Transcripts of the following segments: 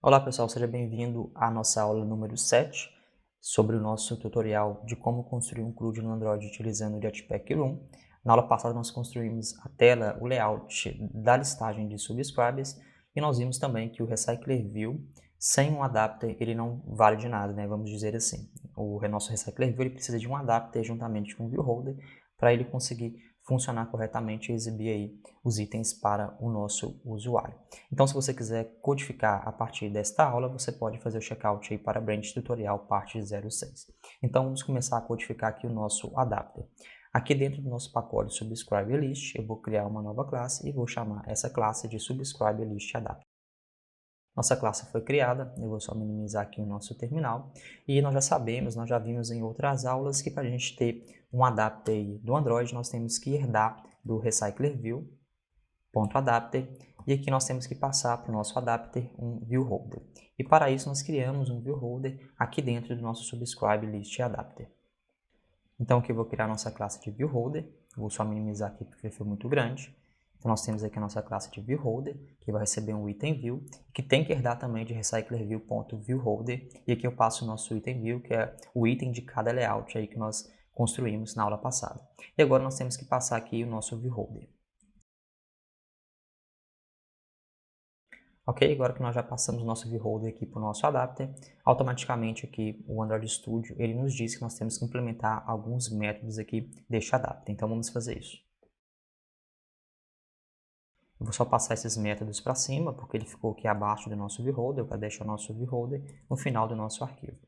Olá pessoal, seja bem-vindo à nossa aula número 7 sobre o nosso tutorial de como construir um CRUD no Android utilizando o Jetpack Room. Na aula passada nós construímos a tela, o layout da listagem de subscribers e nós vimos também que o Recycler View sem um adapter ele não vale de nada, né? Vamos dizer assim. O nosso Recycler View ele precisa de um adapter juntamente com o View Holder para ele conseguir funcionar corretamente e exibir aí os itens para o nosso usuário. Então, se você quiser codificar a partir desta aula, você pode fazer o checkout aí para Branch Tutorial parte 06. Então, vamos começar a codificar aqui o nosso adapter. Aqui dentro do nosso pacote Subscriber List, eu vou criar uma nova classe e vou chamar essa classe de Subscriber List Adapter. Nossa classe foi criada, eu vou só minimizar aqui o nosso terminal, e nós já sabemos, nós já vimos em outras aulas que para a gente ter um adapter do Android, nós temos que herdar do Recycler View, .adapter, e aqui nós temos que passar para o nosso adapter um view holder. E para isso nós criamos um view holder aqui dentro do nosso subscribe list adapter. Então aqui eu vou criar nossa classe de view holder, vou só minimizar aqui porque foi muito grande. Então nós temos aqui a nossa classe de view holder, que vai receber um item view, que tem que herdar também de recycler view.viewholder, e aqui eu passo o nosso item view, que é o item de cada layout aí que nós construímos na aula passada. E agora nós temos que passar aqui o nosso view holder. Ok, agora que nós já passamos o nosso ViewHolder aqui para o nosso adapter, automaticamente aqui o Android Studio ele nos diz que nós temos que implementar alguns métodos aqui deste adapter. Então vamos fazer isso. Eu vou só passar esses métodos para cima, porque ele ficou aqui abaixo do nosso ViewHolder, para deixar o nosso ViewHolder no final do nosso arquivo.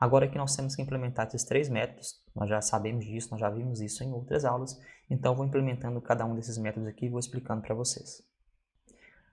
Agora aqui nós temos que implementar esses três métodos, nós já sabemos disso, nós já vimos isso em outras aulas, então eu vou implementando cada um desses métodos aqui e vou explicando para vocês.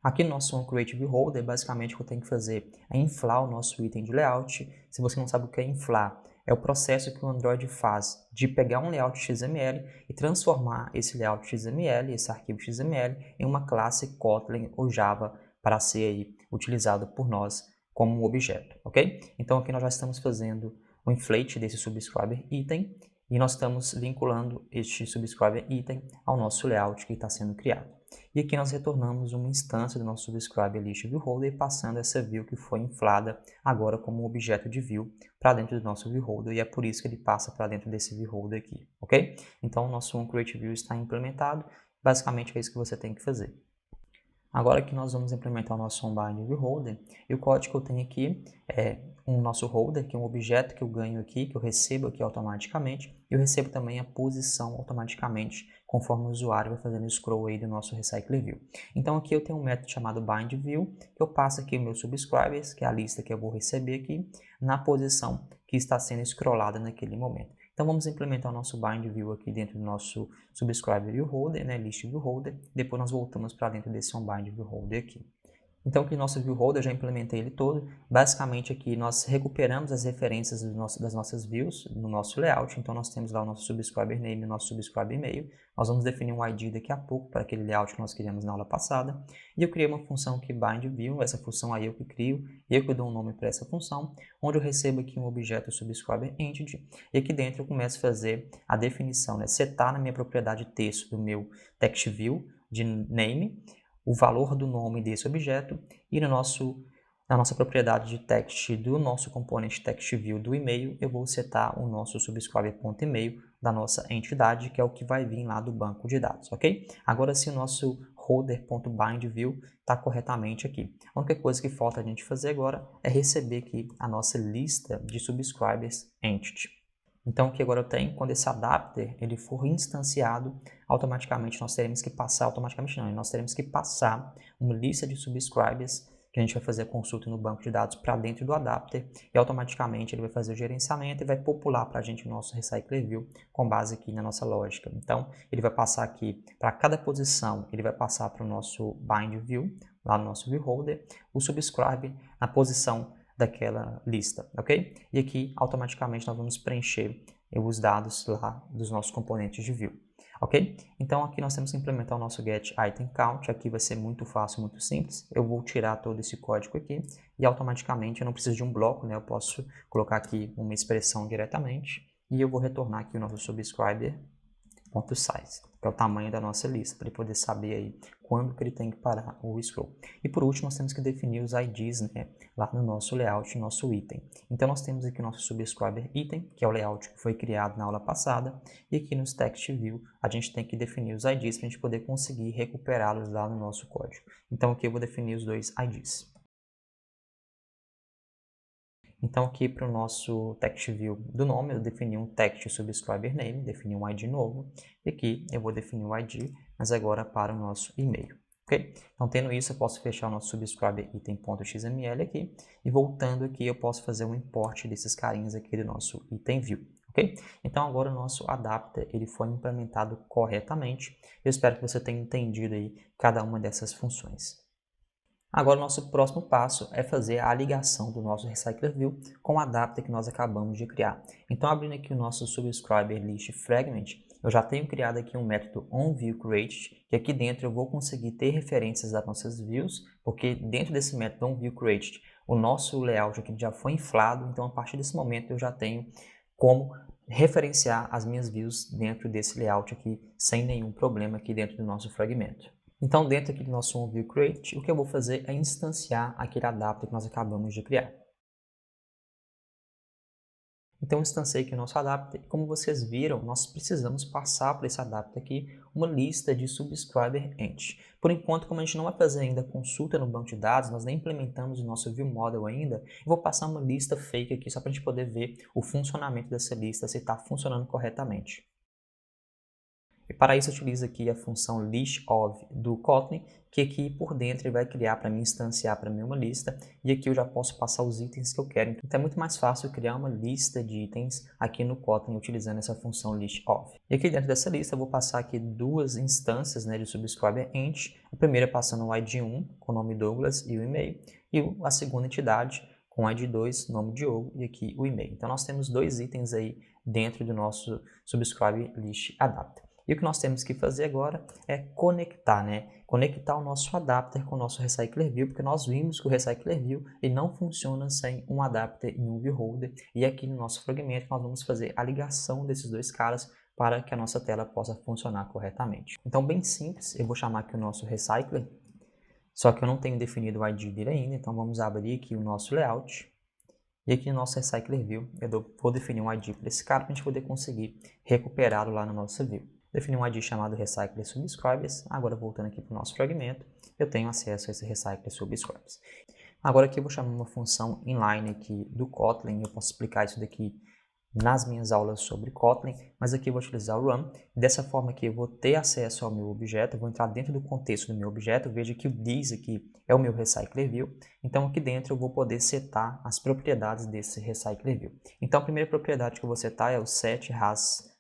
Aqui no nosso onCreateViewHolder, basicamente o que eu tenho que fazer é inflar o nosso item de layout. Se você não sabe o que é inflar, é o processo que o Android faz de pegar um layout XML e transformar esse layout XML, esse arquivo XML, em uma classe Kotlin ou Java para ser aí utilizado por nós como um objeto, ok? Então aqui nós já estamos fazendo o inflate desse subscriber item e nós estamos vinculando este subscriber item ao nosso layout que está sendo criado. E aqui nós retornamos uma instância do nosso subscriber list view holder, passando essa view que foi inflada agora como um objeto de view para dentro do nosso view holder, e é por isso que ele passa para dentro desse view holder aqui, ok? Então o nosso onCreateView está implementado, basicamente é isso que você tem que fazer. Agora que nós vamos implementar o nosso onBind view holder, e o código que eu tenho aqui é um nosso holder, que é um objeto que eu ganho aqui, que eu recebo aqui automaticamente, e eu recebo também a posição automaticamente, conforme o usuário vai fazendo o scroll aí do nosso Recycler View. Então aqui eu tenho um método chamado BindView, que eu passo aqui o meu subscribers, que é a lista que eu vou receber aqui, na posição que está sendo scrollada naquele momento. Então vamos implementar o nosso bind view aqui dentro do nosso subscriber view holder, né, list view holder. Depois nós voltamos para dentro desse onBind view holder aqui. Então aqui o nosso view holder, eu já implementei ele todo. Basicamente aqui nós recuperamos as referências das nossas views no nosso layout. Então nós temos lá o nosso subscriber name e o nosso subscriber e-mail. Nós vamos definir um ID daqui a pouco para aquele layout que nós criamos na aula passada. E eu criei uma função que bind view, essa função aí eu que crio, eu que dou um nome para essa função, onde eu recebo aqui um objeto subscriber entity. E aqui dentro eu começo a fazer a definição, né? Setar na minha propriedade texto do meu text view de name, o valor do nome desse objeto, e na nossa propriedade de text do nosso componente TextView do e-mail, eu vou setar o nosso subscriber.email da nossa entidade, que é o que vai vir lá do banco de dados, ok? Agora sim, o nosso holder.bindView está corretamente aqui. A única coisa que falta a gente fazer agora é receber aqui a nossa lista de subscribers entity. Então, o que agora eu tenho, quando esse adapter ele for instanciado, automaticamente nós teremos que passar, nós teremos que passar uma lista de subscribers que a gente vai fazer a consulta no banco de dados para dentro do adapter e automaticamente ele vai fazer o gerenciamento e vai popular para a gente o nosso Recycler View com base aqui na nossa lógica. Então, ele vai passar aqui para cada posição, ele vai passar para o nosso bind view, lá no nosso view holder, o subscribe na posição daquela lista, ok? E aqui, automaticamente, nós vamos preencher os dados lá dos nossos componentes de view, ok? Então, aqui nós temos que implementar o nosso getItemCount, aqui vai ser muito fácil, muito simples. Eu vou tirar todo esse código aqui e automaticamente eu não preciso de um bloco, né? Eu posso colocar aqui uma expressão diretamente e eu vou retornar aqui o nosso subscriber .size, que é o tamanho da nossa lista, para ele poder saber aí quando que ele tem que parar o scroll. E por último, nós temos que definir os IDs, né, lá no nosso layout, nosso item. Então nós temos aqui o nosso subscriber item, que é o layout que foi criado na aula passada, e aqui nos text view a gente tem que definir os IDs para a gente poder conseguir recuperá-los lá no nosso código. Então aqui eu vou definir os dois IDs. Então aqui para o nosso text view do nome, eu defini um text subscriber name, defini um ID novo, e aqui eu vou definir o ID, mas agora para o nosso e-mail, ok? Então tendo isso, eu posso fechar o nosso subscriber item.xml aqui, e voltando aqui eu posso fazer um import desses carinhas aqui do nosso item view, ok? Então agora o nosso adapter ele foi implementado corretamente, eu espero que você tenha entendido aí cada uma dessas funções. Agora, o nosso próximo passo é fazer a ligação do nosso Recycler View com o adapter que nós acabamos de criar. Então, abrindo aqui o nosso Subscriber List Fragment, eu já tenho criado aqui um método onViewCreate, que aqui dentro eu vou conseguir ter referências das nossas views, porque dentro desse método onViewCreate, o nosso layout aqui já foi inflado, então a partir desse momento eu já tenho como referenciar as minhas views dentro desse layout aqui, sem nenhum problema aqui dentro do nosso fragmento. Então, dentro aqui do nosso onViewCreate, o que eu vou fazer é instanciar aquele adapter que nós acabamos de criar. Então, eu instanciei aqui o nosso adapter e, como vocês viram, nós precisamos passar por esse adapter aqui uma lista de subscriber ent. Por enquanto, como a gente não vai fazer ainda consulta no banco de dados, nós nem implementamos o nosso ViewModel ainda, eu vou passar uma lista fake aqui só para a gente poder ver o funcionamento dessa lista, se está funcionando corretamente. E para isso eu utilizo aqui a função listOf do Kotlin, que aqui por dentro ele vai criar para mim, instanciar para mim uma lista, e aqui eu já posso passar os itens que eu quero. Então é muito mais fácil criar uma lista de itens aqui no Kotlin utilizando essa função listOf. E aqui dentro dessa lista eu vou passar aqui duas instâncias, né, de subscriber ent. A primeira passando o ID1 com o nome Douglas e o e-mail, e a segunda entidade com ID2, nome Diogo, e aqui o e-mail. Então nós temos dois itens aí dentro do nosso subscriber list adapter. E o que nós temos que fazer agora é conectar, né? Conectar o nosso adapter com o nosso Recycler View, porque nós vimos que o Recycler View ele não funciona sem um adapter e um viewholder. E aqui no nosso fragmento nós vamos fazer a ligação desses dois caras para que a nossa tela possa funcionar corretamente. Então, bem simples, eu vou chamar aqui o nosso Recycler, só que eu não tenho definido o ID dele ainda, então vamos abrir aqui o nosso layout. E aqui no nosso Recycler View, eu vou definir um ID para esse cara para a gente poder conseguir recuperá-lo lá na nossa view. Defini um ID chamado Recycler Subscribers. Agora, voltando aqui para o nosso fragmento, eu tenho acesso a esse Recycler Subscribers. Agora aqui eu vou chamar uma função inline aqui do Kotlin. Eu posso explicar isso daqui nas minhas aulas sobre Kotlin, mas aqui eu vou utilizar o run. Dessa forma aqui eu vou ter acesso ao meu objeto, eu vou entrar dentro do contexto do meu objeto, veja que o this aqui é o meu Recycler View, então aqui dentro eu vou poder setar as propriedades desse Recycler View. Então a primeira propriedade que eu vou setar é o set has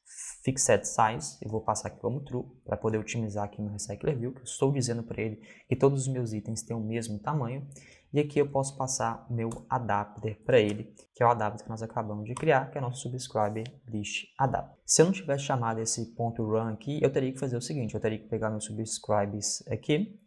fixed size, eu vou passar aqui como true, para poder otimizar aqui no Recycler View, que eu estou dizendo para ele que todos os meus itens têm o mesmo tamanho, e aqui eu posso passar o meu adapter para ele, que é o adapter que nós acabamos de criar, que é o nosso subscriber list adapter. Se eu não tivesse chamado esse .run aqui, eu teria que fazer o seguinte, eu teria que pegar meus subscribers aqui,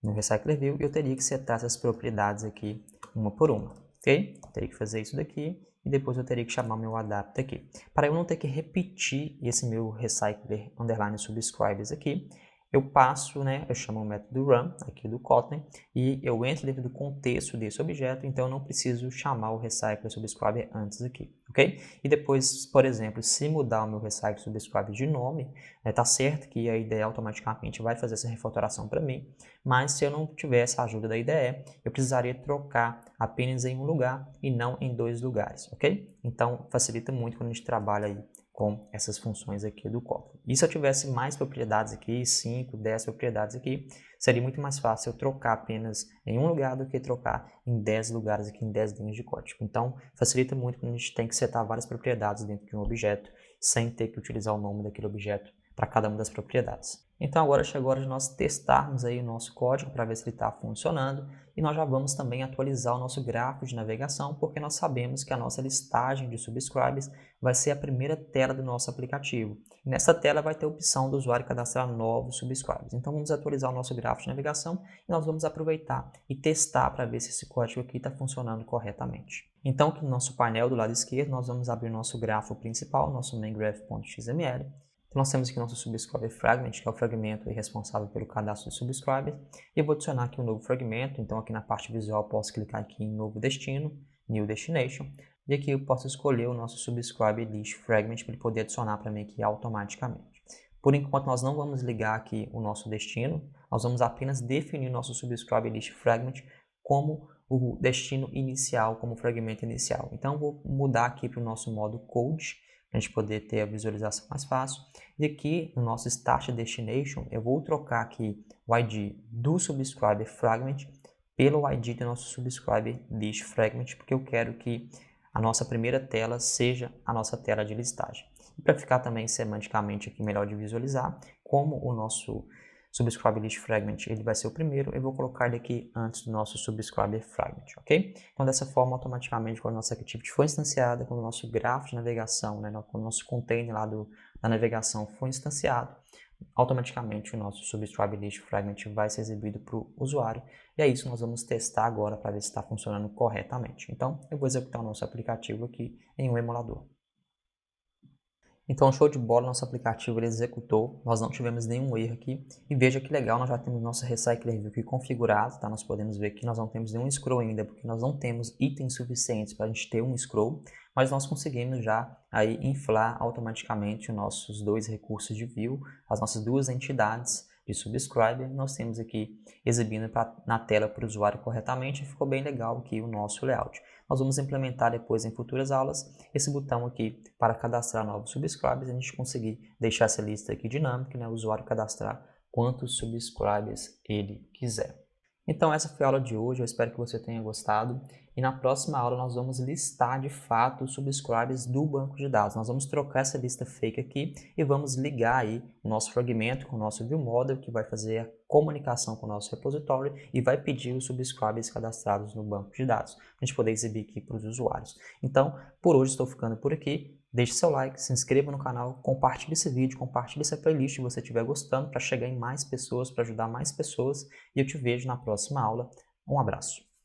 no Recycler View, e eu teria que setar essas propriedades aqui, uma por uma, ok? Eu teria que fazer isso daqui, e depois eu teria que chamar meu adapter aqui. Para eu não ter que repetir esse meu recycler underline subscribers aqui, eu passo, né, eu chamo o método run aqui do Kotlin e eu entro dentro do contexto desse objeto, então eu não preciso chamar o recycler subscriber antes aqui, ok? E depois, por exemplo, se mudar o meu recycler subscriber de nome, tá certo que a IDE automaticamente vai fazer essa refatoração para mim, mas se eu não tivesse a ajuda da IDE, eu precisaria trocar apenas em um lugar e não em dois lugares, ok? Então facilita muito quando a gente trabalha aí com essas funções aqui do Kotlin. E se eu tivesse mais propriedades aqui, 5, 10 propriedades aqui, seria muito mais fácil eu trocar apenas em um lugar do que trocar em 10 lugares aqui, em 10 linhas de código. Então, facilita muito quando a gente tem que setar várias propriedades dentro de um objeto, sem ter que utilizar o nome daquele objeto para cada uma das propriedades. Então agora chegou a hora de nós testarmos aí o nosso código para ver se ele está funcionando e nós já vamos também atualizar o nosso gráfico de navegação porque nós sabemos que a nossa listagem de subscribers vai ser a primeira tela do nosso aplicativo. E nessa tela vai ter a opção do usuário cadastrar novos subscribers. Então vamos atualizar o nosso gráfico de navegação e nós vamos aproveitar e testar para ver se esse código aqui está funcionando corretamente. Então aqui no nosso painel do lado esquerdo nós vamos abrir o nosso grafo principal, nosso main graph.xml. Então nós temos aqui nosso subscriber fragment, que é o fragmento responsável pelo cadastro de subscribers. E eu vou adicionar aqui um novo fragmento, então aqui na parte visual eu posso clicar aqui em novo destino, new destination, e aqui eu posso escolher o nosso subscriber list fragment para ele poder adicionar para mim aqui automaticamente. Por enquanto nós não vamos ligar aqui o nosso destino, nós vamos apenas definir o nosso subscriber list fragment como o destino inicial, como fragmento inicial. Então eu vou mudar aqui para o nosso modo code, para a gente poder ter a visualização mais fácil. E aqui no nosso Start Destination, eu vou trocar aqui o ID do Subscriber Fragment pelo ID do nosso Subscriber List Fragment, porque eu quero que a nossa primeira tela seja a nossa tela de listagem. E para ficar também semanticamente aqui melhor de visualizar, como o nosso Subscriber List Fragment ele vai ser o primeiro, eu vou colocar ele aqui antes do nosso Subscriber Fragment, ok? Então dessa forma, automaticamente, quando a nossa Activity for instanciada, quando o nosso grafo de navegação, né, quando o nosso container lá da navegação for instanciado, automaticamente o nosso Subscriber List Fragment vai ser exibido para o usuário. E é isso, nós vamos testar agora para ver se está funcionando corretamente. Então eu vou executar o nosso aplicativo aqui em um emulador. Então, show de bola, nosso aplicativo ele executou, nós não tivemos nenhum erro aqui. E veja que legal, nós já temos nosso Recycler View aqui configurado, tá? Nós podemos ver que nós não temos nenhum scroll ainda, porque nós não temos itens suficientes para a gente ter um scroll, mas nós conseguimos já aí inflar automaticamente os nossos dois recursos de view, as nossas duas entidades de subscriber, nós temos aqui exibindo na tela para o usuário corretamente, e ficou bem legal aqui o nosso layout. Nós vamos implementar depois em futuras aulas esse botão aqui para cadastrar novos subscribers, a gente conseguir deixar essa lista aqui dinâmica, né, o usuário cadastrar quantos subscribers ele quiser. Então essa foi a aula de hoje, eu espero que você tenha gostado. E na próxima aula nós vamos listar de fato os subscribers do banco de dados. Nós vamos trocar essa lista fake aqui e vamos ligar aí o nosso fragmento com o nosso ViewModel, que vai fazer a comunicação com o nosso repositório e vai pedir os subscribers cadastrados no banco de dados, para a gente poder exibir aqui para os usuários. Então, por hoje estou ficando por aqui. Deixe seu like, se inscreva no canal, compartilhe esse vídeo, compartilhe essa playlist se você estiver gostando, para chegar em mais pessoas, para ajudar mais pessoas. E eu te vejo na próxima aula. Um abraço.